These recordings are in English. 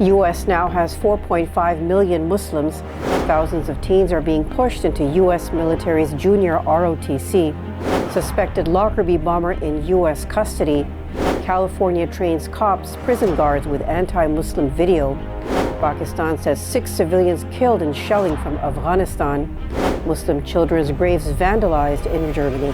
U.S. now has 4.5 million Muslims. Thousands of teens are being pushed into U.S. military's junior ROTC. Suspected Lockerbie bomber in U.S. custody. California trains cops, prison guards with anti-Muslim video. Pakistan says 6 civilians killed in shelling from Afghanistan. Muslim children's graves vandalized in Germany.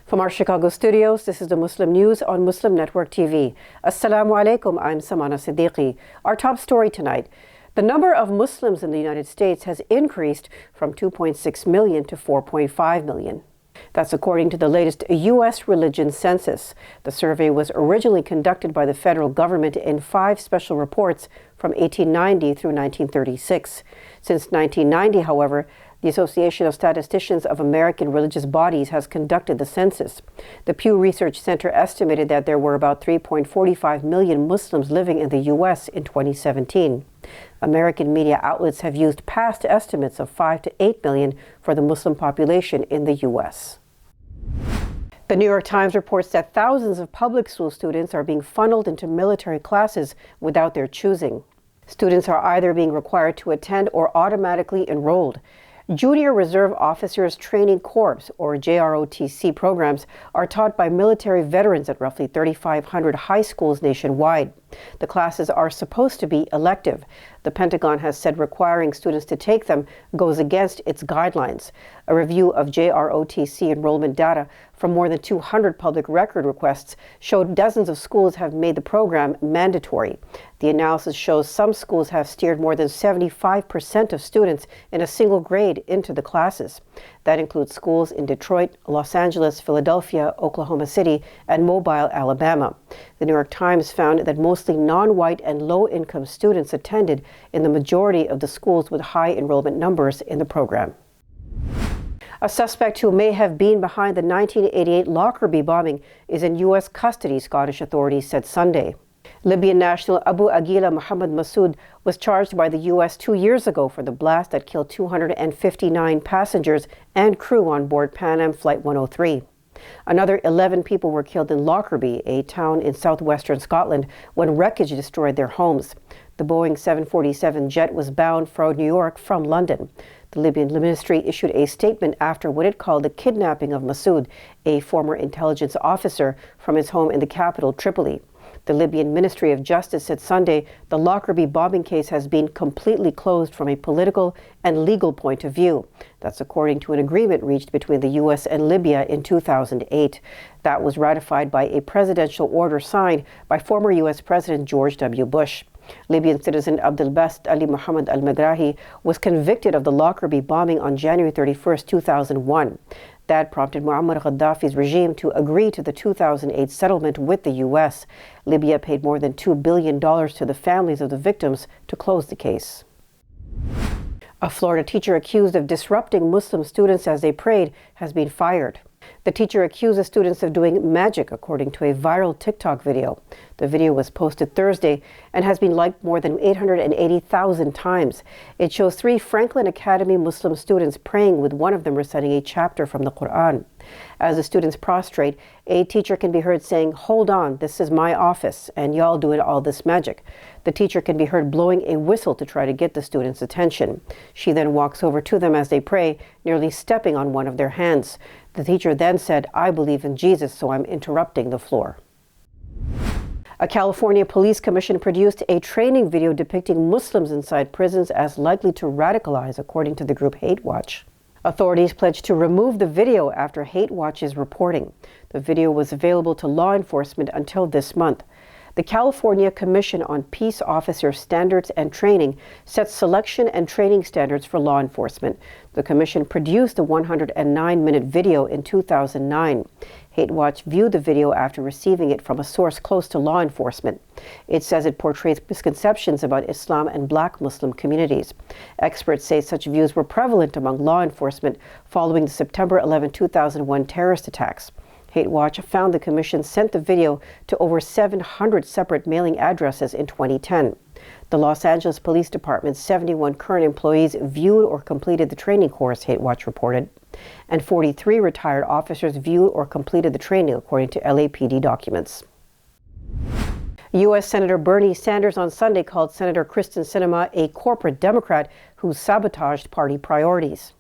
From our Chicago studios, this is the Muslim News on Muslim Network TV. Assalamu alaikum, I'm Samana Siddiqui. Our top story tonight: the number of Muslims in the United States has increased from 2.6 million to 4.5 million. That's according to the latest U.S. religion census. The survey was originally conducted by the federal government in 5 special reports from 1890 through 1936. Since 1990, however, the Association of Statisticians of American Religious Bodies has conducted the census. The Pew Research Center estimated that there were about 3.45 million Muslims living in the U.S. in 2017. American media outlets have used past estimates of 5 to 8 million for the Muslim population in the U.S. The New York Times reports that thousands of public school students are being funneled into military classes without their choosing. Students are either being required to attend or automatically enrolled. Junior Reserve Officers Training Corps, or JROTC programs, are taught by military veterans at roughly 3,500 high schools nationwide. The classes are supposed to be elective. The Pentagon has said requiring students to take them goes against its guidelines. A review of JROTC enrollment data from more than 200 public record requests showed dozens of schools have made the program mandatory. The analysis shows some schools have steered more than 75% of students in a single grade into the classes. That includes schools in Detroit, Los Angeles, Philadelphia, Oklahoma City, and Mobile, Alabama. The New York Times found that mostly non-white and low-income students attended in the majority of the schools with high enrollment numbers in the program. A suspect who may have been behind the 1988 Lockerbie bombing is in U.S. custody, Scottish authorities said Sunday. Libyan national Abu Aguila Mohammed Massoud was charged by the U.S. 2 years ago for the blast that killed 259 passengers and crew on board Pan Am Flight 103. Another 11 people were killed in Lockerbie, a town in southwestern Scotland, when wreckage destroyed their homes. The Boeing 747 jet was bound for New York from London. The Libyan ministry issued a statement after what it called the kidnapping of Massoud, a former intelligence officer, from his home in the capital, Tripoli. The Libyan Ministry of Justice said Sunday the Lockerbie bombing case has been completely closed from a political and legal point of view. That's according to an agreement reached between the U.S. and Libya in 2008. That was ratified by a presidential order signed by former U.S. President George W. Bush. Libyan citizen Abdelbast Ali Mohammed al-Megrahi was convicted of the Lockerbie bombing on January 31, 2001. That prompted Muammar Gaddafi's regime to agree to the 2008 settlement with the U.S. Libya paid more than $2 billion to the families of the victims to close the case. A Florida teacher accused of disrupting Muslim students as they prayed has been fired. The teacher accused the students of doing magic, according to a viral TikTok video. The video was posted Thursday and has been liked more than 880,000 times. It shows 3 Franklin Academy Muslim students praying, with one of them reciting a chapter from the Quran. As the students prostrate, a teacher can be heard saying, "Hold on, this is my office, and y'all doing all this magic." The teacher can be heard blowing a whistle to try to get the students' attention. She then walks over to them as they pray, nearly stepping on one of their hands. The teacher then said, "I believe in Jesus, so I'm interrupting the floor." A California police commission produced a training video depicting Muslims inside prisons as likely to radicalize, according to the group Hate Watch. Authorities pledged to remove the video after Hate Watch's reporting. The video was available to law enforcement until this month. The California Commission on Peace Officer Standards and Training sets selection and training standards for law enforcement. The commission produced a 109-minute video in 2009. Hate Watch viewed the video after receiving it from a source close to law enforcement. It says it portrays misconceptions about Islam and Black Muslim communities. Experts say such views were prevalent among law enforcement following the September 11, 2001 terrorist attacks. Hate Watch found the commission sent the video to over 700 separate mailing addresses in 2010. The Los Angeles Police Department's 71 current employees viewed or completed the training course, Hate Watch reported, and 43 retired officers viewed or completed the training, according to LAPD documents. U.S. Senator Bernie Sanders on Sunday called Senator Calls Sinema a corporate Democrat who sabotaged party priorities.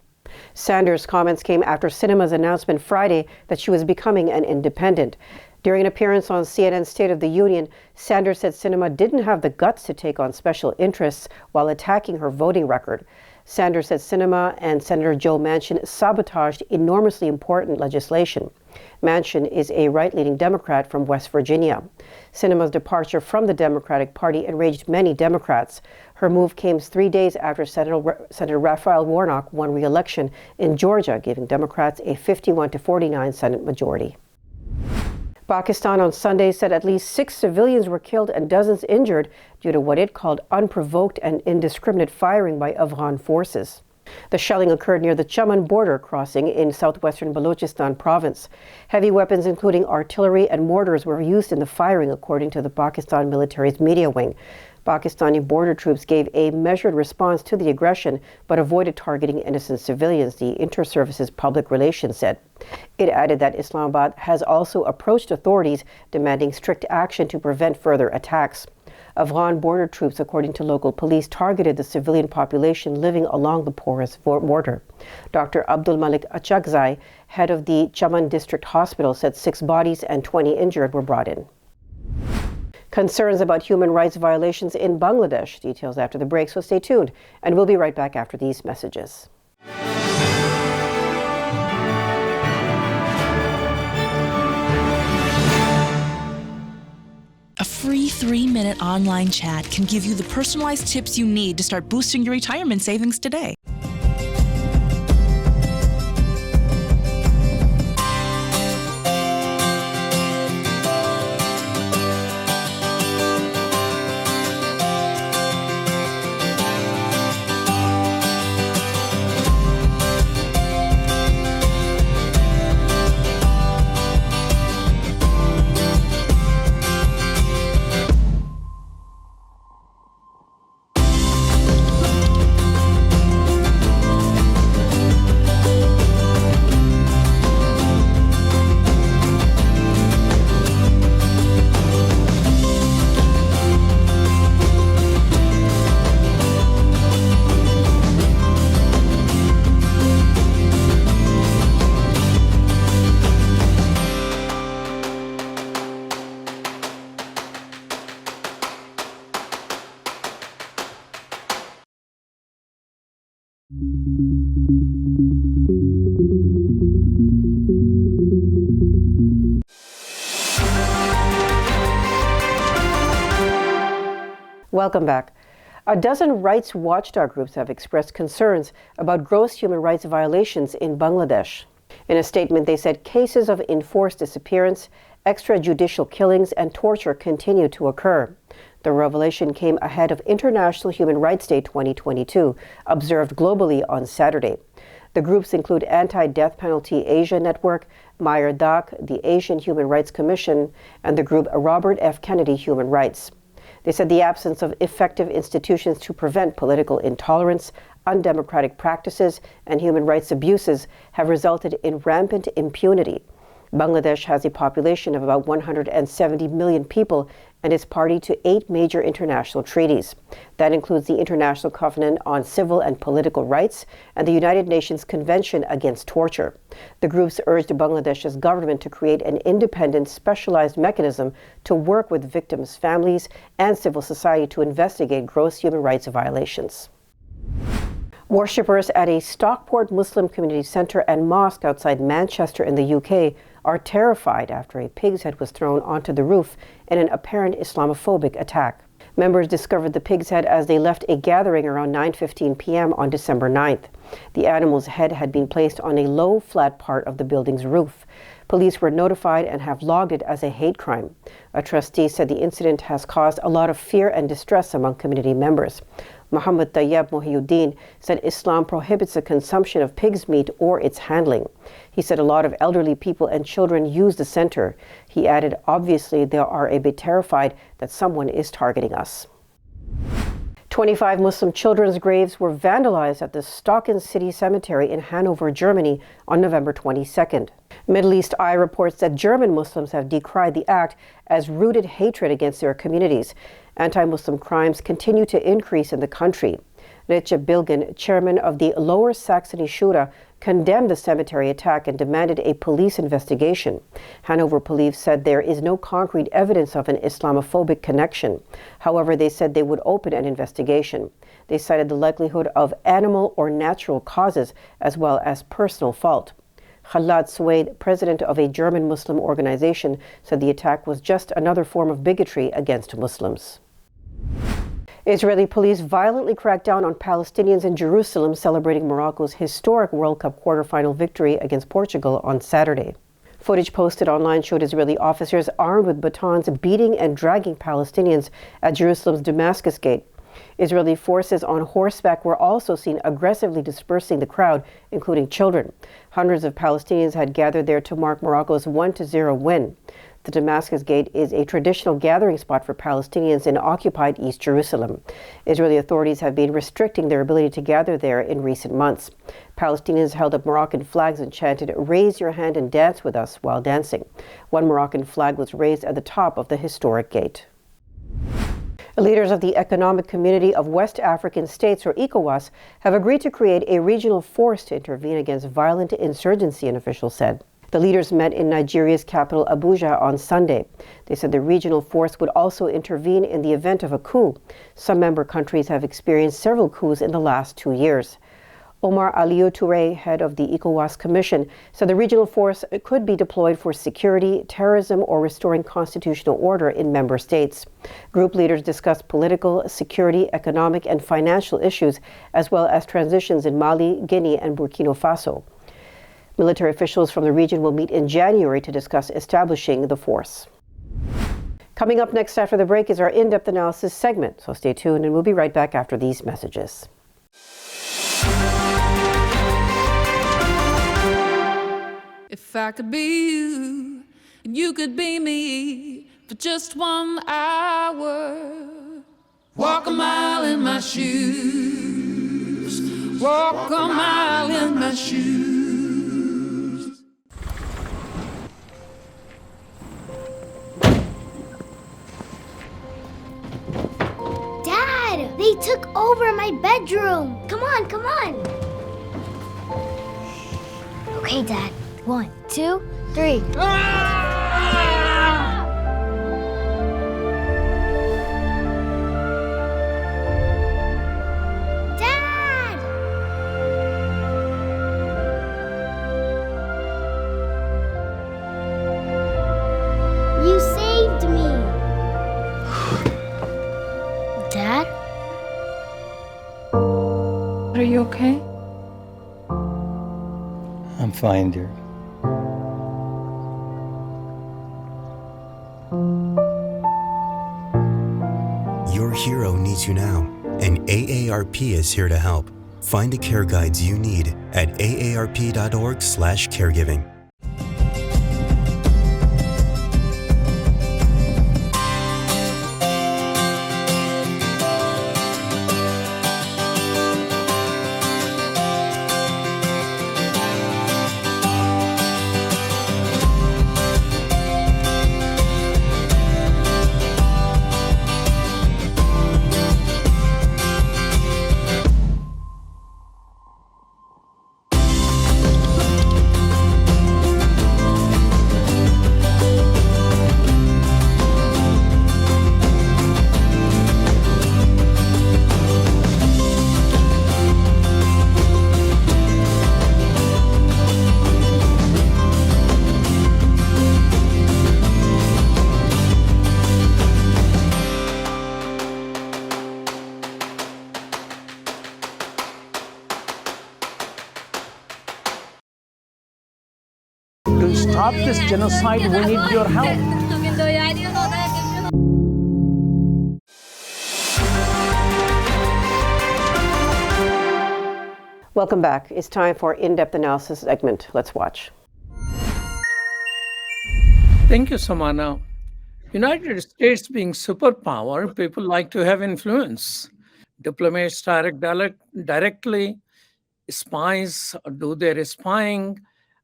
Sanders' comments came after Sinema's announcement Friday that she was becoming an independent. During an appearance on CNN's State of the Union, Sanders said Sinema didn't have the guts to take on special interests while attacking her voting record. Sanders said Sinema and Senator Joe Manchin sabotaged enormously important legislation. Manchin is a right-leaning Democrat from West Virginia. Sinema's departure from the Democratic Party enraged many Democrats. Her move came 3 days after Senator Raphael Warnock won re-election in Georgia, giving Democrats a 51-49 Senate majority. Pakistan on Sunday said at least 6 civilians were killed and dozens injured due to what it called unprovoked and indiscriminate firing by Afghan forces. The shelling occurred near the Chaman border crossing in southwestern Balochistan province. Heavy weapons, including artillery and mortars, were used in the firing, according to the Pakistan military's media wing. Pakistani border troops gave a measured response to the aggression, but avoided targeting innocent civilians, the Inter-Services Public Relations said. It added that Islamabad has also approached authorities demanding strict action to prevent further attacks. Afghan border troops, according to local police, targeted the civilian population living along the porous border. Dr. Abdul Malik Achakzai, head of the Chaman District Hospital, said 6 bodies and 20 injured were brought in. Concerns about human rights violations in Bangladesh. Details after the break, so stay tuned. And we'll be right back after these messages. A free 3-minute online chat can give you the personalized tips you need to start boosting your retirement savings today. Welcome back. A dozen rights watchdog groups have expressed concerns about gross human rights violations in Bangladesh. In a statement, they said cases of enforced disappearance, extrajudicial killings, and torture continue to occur. The revelation came ahead of International Human Rights Day 2022, observed globally on Saturday. The groups include Anti-Death Penalty Asia Network, Rotc, the Asian Human Rights Commission, and the group Robert F. Kennedy Human Rights. They said the absence of effective institutions to prevent political intolerance, undemocratic practices, and human rights abuses have resulted in rampant impunity. Bangladesh has a population of about 170 million people and is party to 8 major international treaties. That includes the International Covenant on Civil and Political Rights and the United Nations Convention Against Torture. The groups urged Bangladesh's government to create an independent, specialized mechanism to work with victims' families and civil society to investigate gross human rights violations. Worshippers at a Stockport Muslim Community Centre and Mosque outside Manchester in the UK are terrified after a pig's head was thrown onto the roof in an apparent Islamophobic attack. Members discovered the pig's head as they left a gathering around 9:15 p.m. on December 9th. The animal's head had been placed on a low, flat part of the building's roof. Police were notified and have logged it as a hate crime. A trustee said the incident has caused a lot of fear and distress among community members. Muhammad Tayyab Muhyiddin said Islam prohibits the consumption of pig's meat or its handling. He said a lot of elderly people and children use the center. He added, obviously they are a bit terrified that someone is targeting us. 25 Muslim children's graves were vandalized at the Stocken City Cemetery in Hanover, Germany on November 22nd. Middle East Eye reports that German Muslims have decried the act as rooted hatred against their communities. Anti-Muslim crimes continue to increase in the country. Rotc Bilgen, chairman of the Lower Saxony Shura, condemned the cemetery attack and demanded a police investigation. Hanover police said there is no concrete evidence of an Islamophobic connection. However, they said they would open an investigation. They cited the likelihood of animal or natural causes as well as personal fault. Khalad Suwaid, president of a German Muslim organization, said the attack was just another form of bigotry against Muslims. Israeli police violently cracked down on Palestinians in Jerusalem celebrating Morocco's historic World Cup quarterfinal victory against Portugal on Saturday. Footage posted online showed Israeli officers armed with batons beating and dragging Palestinians at Jerusalem's Damascus Gate. Israeli forces on horseback were also seen aggressively dispersing the crowd, including children. Hundreds of Palestinians had gathered there to mark Morocco's 1-0 win. The Damascus Gate is a traditional gathering spot for Palestinians in occupied East Jerusalem. Israeli authorities have been restricting their ability to gather there in recent months. Palestinians held up Moroccan flags and chanted, "Raise your hand and dance with us," while dancing. One Moroccan flag was raised at the top of the historic gate. Leaders of the Economic Community of West African States, or ECOWAS, have agreed to create a regional force to intervene against violent insurgency, an official said. The leaders met in Nigeria's capital, Abuja, on Sunday. They said the regional force would also intervene in the event of a coup. Some member countries have experienced several coups in the last 2 years. Omar Aliou Touré, head of the ECOWAS Commission, said the regional force could be deployed for security, terrorism, or restoring constitutional order in member states. Group leaders discussed political, security, economic, and financial issues, as well as transitions in Mali, Guinea, and Burkina Faso. Military officials from the region will meet in January to discuss establishing the force. Coming up next after the break is our in-depth analysis segment, so stay tuned and we'll be right back after these messages. If I could be you, and you could be me for just 1 hour. Walk a mile in my shoes. Walk a mile in my shoes. Dad, they took over my bedroom. Come on, come on. Okay, Dad. 1, 2, 3. Dad! You saved me. Dad? Are you okay? I'm fine, dear. Your hero needs you now, and AARP is here to help. Find the care guides you need at aarp.org/caregiving. stop this genocide, we need your help. Welcome back. It's time for in-depth analysis segment. Let's watch. Thank you, Samana. United States being superpower, people like to have influence. Diplomats directly, spies do their spying,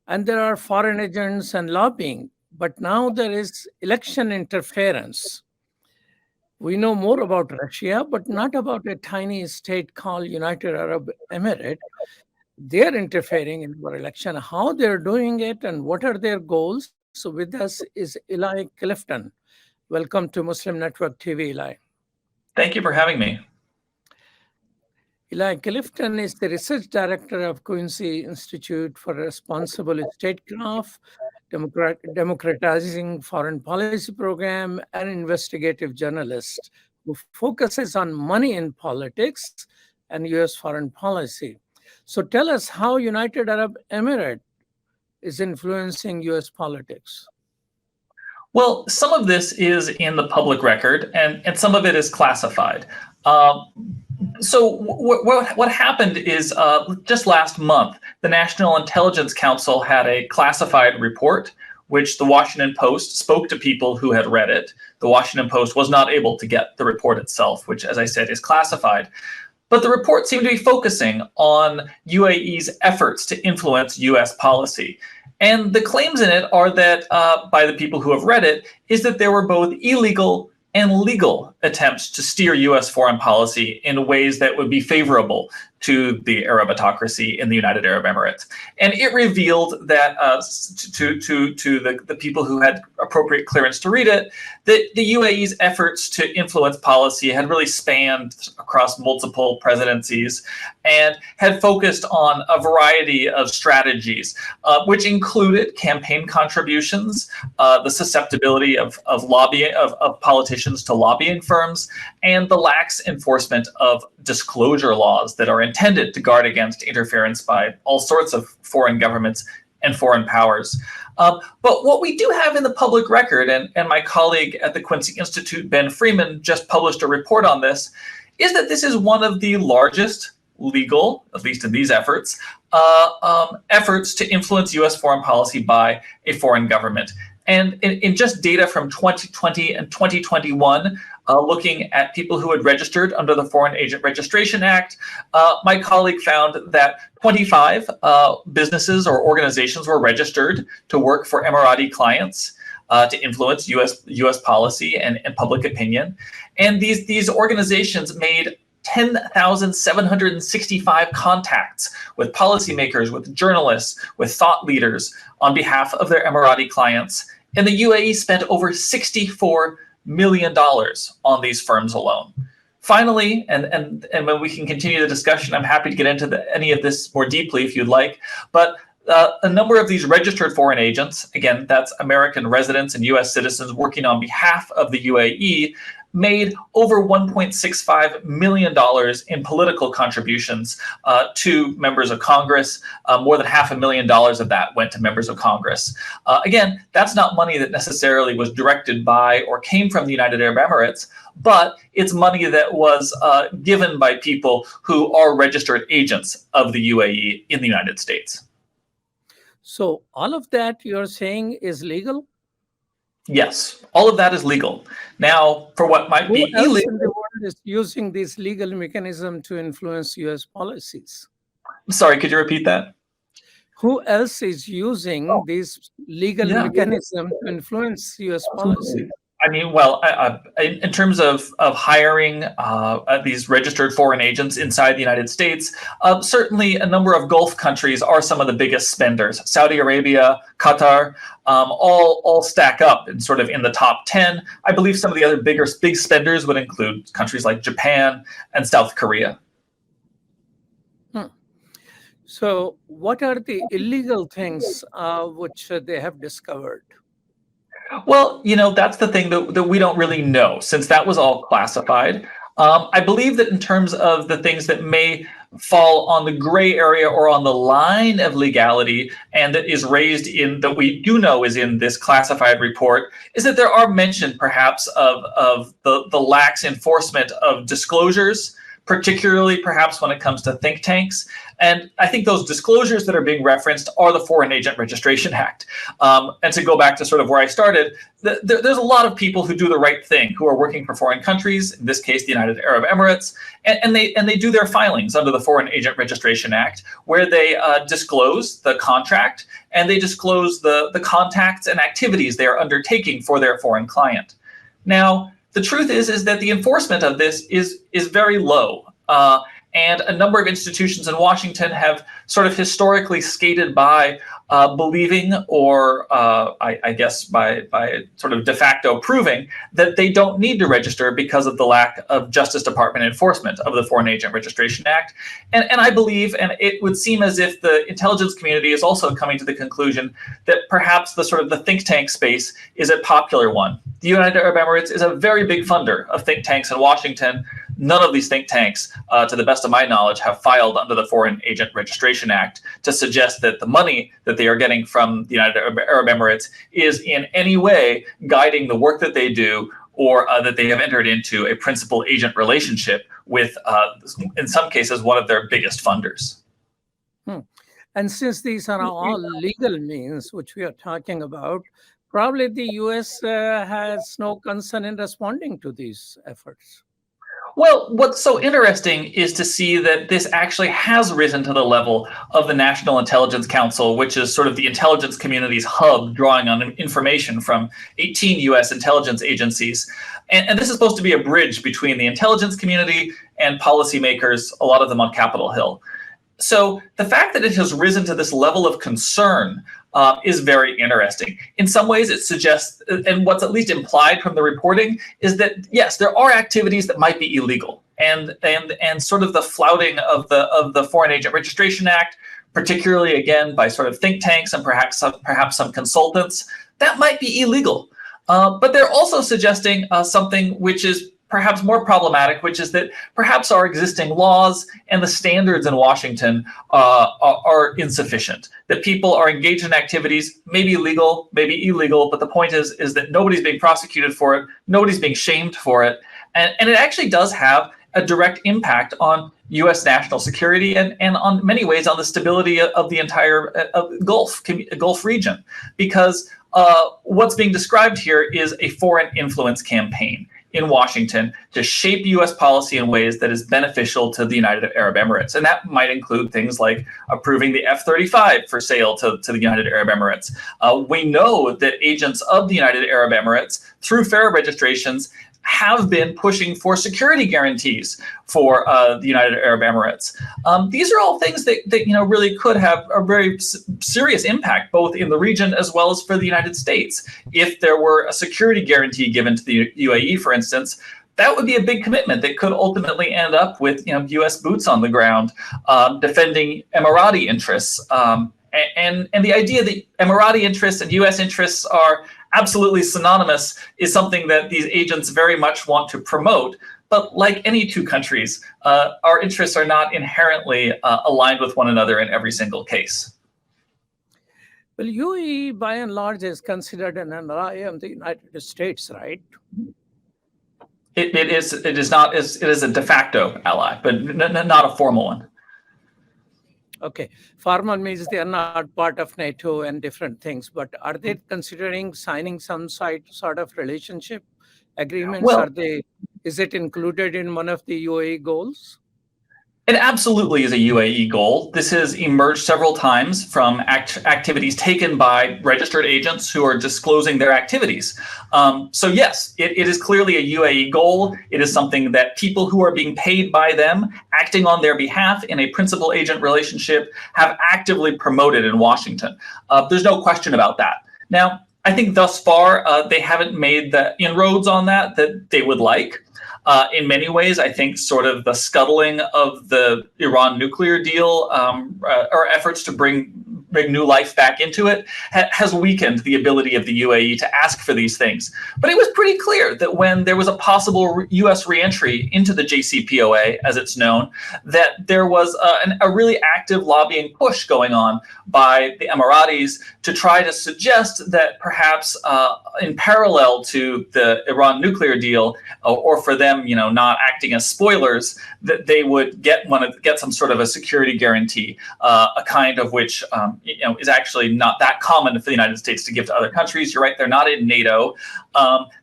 and there are foreign agents and lobbying. But now there is election interference. We know more about Russia, but not about a tiny state called United Arab Emirates. They're interfering in our election. How they're doing it and what are their goals? So with us is Eli Clifton. Welcome to Muslim Network TV, Eli. Thank you for having me. Eli Clifton is the research director of Quincy Institute for Responsible Statecraft, Democratizing Foreign Policy Program, and investigative journalist who focuses on money in politics and U.S. foreign policy. So tell us how United Arab Emirates is influencing U.S. politics. Well, some of this is in the public record, and some of it is classified. So what happened is just last month, the National Intelligence Council had a classified report, which the Washington Post spoke to people who had read it. The Washington Post was not able to get the report itself, which, as I said, is classified. But the report seemed to be focusing on UAE's efforts to influence US policy. And the claims in it are that, by the people who have read it, is that there were both illegal and legal attempts to steer US foreign policy in ways that would be favorable to the Arab autocracy in the United Arab Emirates. And it revealed that to the people who had appropriate clearance to read it, that the UAE's efforts to influence policy had really spanned across multiple presidencies and had focused on a variety of strategies, which included campaign contributions, the susceptibility of politicians to lobbying firms, and the lax enforcement of disclosure laws that are intended to guard against interference by all sorts of foreign governments and foreign powers. But what we do have in the public record, and my colleague at the Quincy Institute, Ben Freeman, just published a report on this, is that this is one of the largest legal, at least in these efforts, efforts to influence US foreign policy by a foreign government. And in just data from 2020 and 2021, looking at people who had registered under the Foreign Agent Registration Act, my colleague found that 25 businesses or organizations were registered to work for Emirati clients to influence US policy and public opinion. And these organizations made 10,765 contacts with policymakers, with journalists, with thought leaders on behalf of their Emirati clients. And the UAE spent over $64 million on these firms alone. Finally, and when we can continue the discussion, I'm happy to get into any of this more deeply if you'd like, but a number of these registered foreign agents, again, that's American residents and US citizens working on behalf of the UAE, made over $1.65 million in political contributions to members of Congress. More than $500,000 of that went to members of Congress. Again, that's not money that necessarily was directed by or came from the United Arab Emirates, but it's money that was given by people who are registered agents of the UAE in the United States. So all of that you're saying is legal? Yes, all of that is legal. Now, for what might be illegal, who else in the world is using this legal mechanism to influence U.S. policies? Sorry, could you repeat that? Who else is using this legal mechanism to influence U.S. policy? I mean, well, in terms of hiring these registered foreign agents inside the United States, certainly a number of Gulf countries are some of the biggest spenders. Saudi Arabia, Qatar, all stack up and sort of in the top 10. I believe some of the other big spenders would include countries like Japan and South Korea. So what are the illegal things which they have discovered? Well, that's the thing that we don't really know, since that was all classified. I believe that in terms of the things that may fall on the gray area or on the line of legality, and that is raised in, that we do know is in this classified report, is that there are mention perhaps of the lax enforcement of disclosures, particularly perhaps when it comes to think tanks. And I think those disclosures that are being referenced are the Foreign Agent Registration Act. And to go back to sort of where I started, there's a lot of people who do the right thing, who are working for foreign countries, in this case, the United Arab Emirates, and they do their filings under the Foreign Agent Registration Act, where they disclose the contract and they disclose the contacts and activities they are undertaking for their foreign client. Now, the truth is that the enforcement of this is very low. And a number of institutions in Washington have sort of historically skated by believing, or I guess by sort of de facto proving, that they don't need to register because of the lack of Justice Department enforcement of the Foreign Agent Registration Act. And I believe, and it would seem as if the intelligence community is also coming to the conclusion that perhaps the sort of the think tank space is a popular one. The United Arab Emirates is a very big funder of think tanks in Washington. None of these think tanks, to the best of my knowledge, have filed under the Foreign Agent Registration Act to suggest that the money that they are getting from the United Arab Emirates is in any way guiding the work that they do, or that they have entered into a principal-agent relationship with, in some cases, one of their biggest funders. And since these are all legal means, which we are talking about, probably the U.S. has no concern in responding to these efforts. Well, what's so interesting is to see that this actually has risen to the level of the National Intelligence Council, which is sort of the intelligence community's hub, drawing on information from 18 U.S. intelligence agencies. And this is supposed to be a bridge between the intelligence community and policymakers, a lot of them on Capitol Hill. So the fact that it has risen to this level of concern is very interesting. In some ways, it suggests, and what's at least implied from the reporting, is that yes, there are activities that might be illegal, and sort of the flouting of the Foreign Agent Registration Act, particularly again by sort of think tanks and perhaps some consultants, that might be illegal. But they're also suggesting something which is perhaps more problematic, which is that perhaps our existing laws and the standards in Washington are insufficient. That people are engaged in activities, maybe legal, maybe illegal, but the point is that nobody's being prosecuted for it, nobody's being shamed for it, and it actually does have a direct impact on U.S. national security and on many ways on the stability of the entire Gulf region, because what's being described here is a foreign influence campaign in Washington to shape U.S. policy in ways that is beneficial to the United Arab Emirates. And that might include things like approving the F-35 for sale to the United Arab Emirates. We know that agents of the United Arab Emirates, through FARA registrations, have been pushing for security guarantees for the United Arab Emirates. These are all things that really could have a very serious impact, both in the region as well as for the United States. If there were a security guarantee given to the UAE, for instance, that would be a big commitment that could ultimately end up with U.S. boots on the ground defending Emirati interests. And the idea that Emirati interests and U.S. interests are absolutely synonymous is something that these agents very much want to promote. But like any two countries, our interests are not inherently aligned with one another in every single case. Well, UAE, by and large, is considered an ally of the United States, right? It is a de facto ally, but not a formal one. Okay, formal means they are not part of NATO and different things, but are they considering signing some sort of relationship agreements? Well, is it included in one of the UAE goals? It absolutely is a UAE goal. This has emerged several times from activities taken by registered agents who are disclosing their activities. So yes, it is clearly a UAE goal. It is something that people who are being paid by them, acting on their behalf in a principal agent relationship, have actively promoted in Washington. There's no question about that. Now, I think thus far, they haven't made the inroads on that they would like. In many ways, I think sort of the scuttling of the Iran nuclear deal or efforts to bring bring new life back into it, has weakened the ability of the UAE to ask for these things. But it was pretty clear that when there was a possible U.S. reentry into the JCPOA, as it's known, that there was a really active lobbying push going on by the Emiratis to try to suggest that perhaps in parallel to the Iran nuclear deal, or for them, not acting as spoilers, that they would get some sort of a security guarantee, a kind of which is actually not that common for the United States to give to other countries. You're right; they're not in NATO.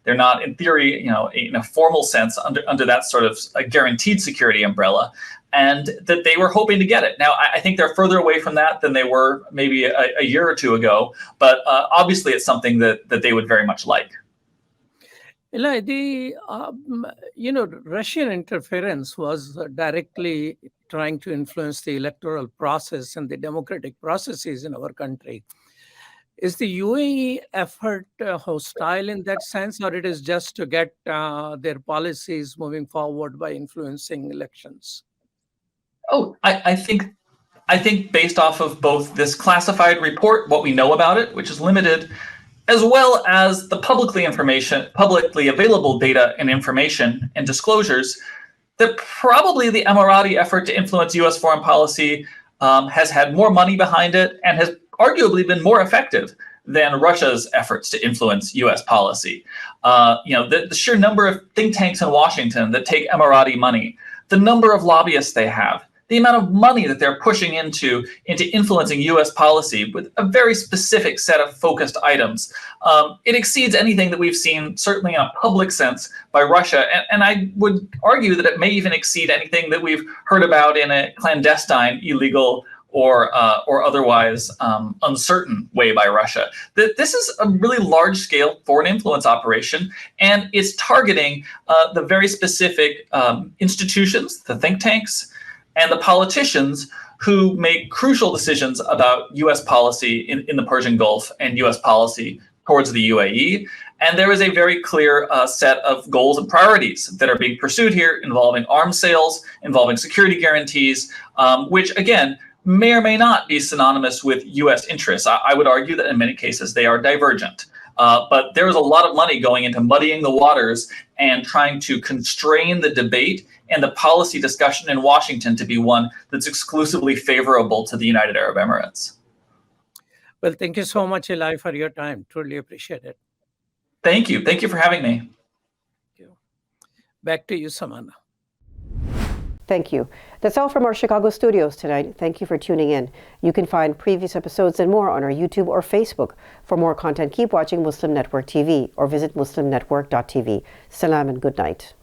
They're not, in theory, in a formal sense, under that sort of a guaranteed security umbrella. And that they were hoping to get it. Now, I think they're further away from that than they were maybe a year or two ago. But obviously, it's something that they would very much like. Eli, the Russian interference was directly trying to influence the electoral process and the democratic processes in our country. Is the UAE effort hostile in that sense, or it is just to get their policies moving forward by influencing elections? Oh, I think based off of both this classified report, what we know about it, which is limited, as well as the publicly available data and information and disclosures, that probably the Emirati effort to influence U.S. foreign policy has had more money behind it and has arguably been more effective than Russia's efforts to influence U.S. policy. The sheer number of think tanks in Washington that take Emirati money, the number of lobbyists they have, the amount of money that they're pushing into influencing U.S. policy with a very specific set of focused items. It exceeds anything that we've seen, certainly in a public sense, by Russia. And I would argue that it may even exceed anything that we've heard about in a clandestine, illegal, or otherwise uncertain way by Russia. This is a really large-scale foreign influence operation, and it's targeting the very specific institutions, the think tanks, and the politicians who make crucial decisions about U.S. policy in the Persian Gulf and U.S. policy towards the UAE. And there is a very clear set of goals and priorities that are being pursued here, involving arms sales, involving security guarantees, which, again, may or may not be synonymous with U.S. interests. I would argue that in many cases they are divergent. But there is a lot of money going into muddying the waters and trying to constrain the debate and the policy discussion in Washington to be one that's exclusively favorable to the United Arab Emirates. Well, thank you so much, Eli, for your time. Truly appreciate it. Thank you. Thank you for having me. Thank you. Back to you, Samana. Thank you. That's all from our Chicago studios tonight. Thank you for tuning in. You can find previous episodes and more on our YouTube or Facebook. For more content, keep watching Muslim Network TV or visit muslimnetwork.tv. Salam and good night.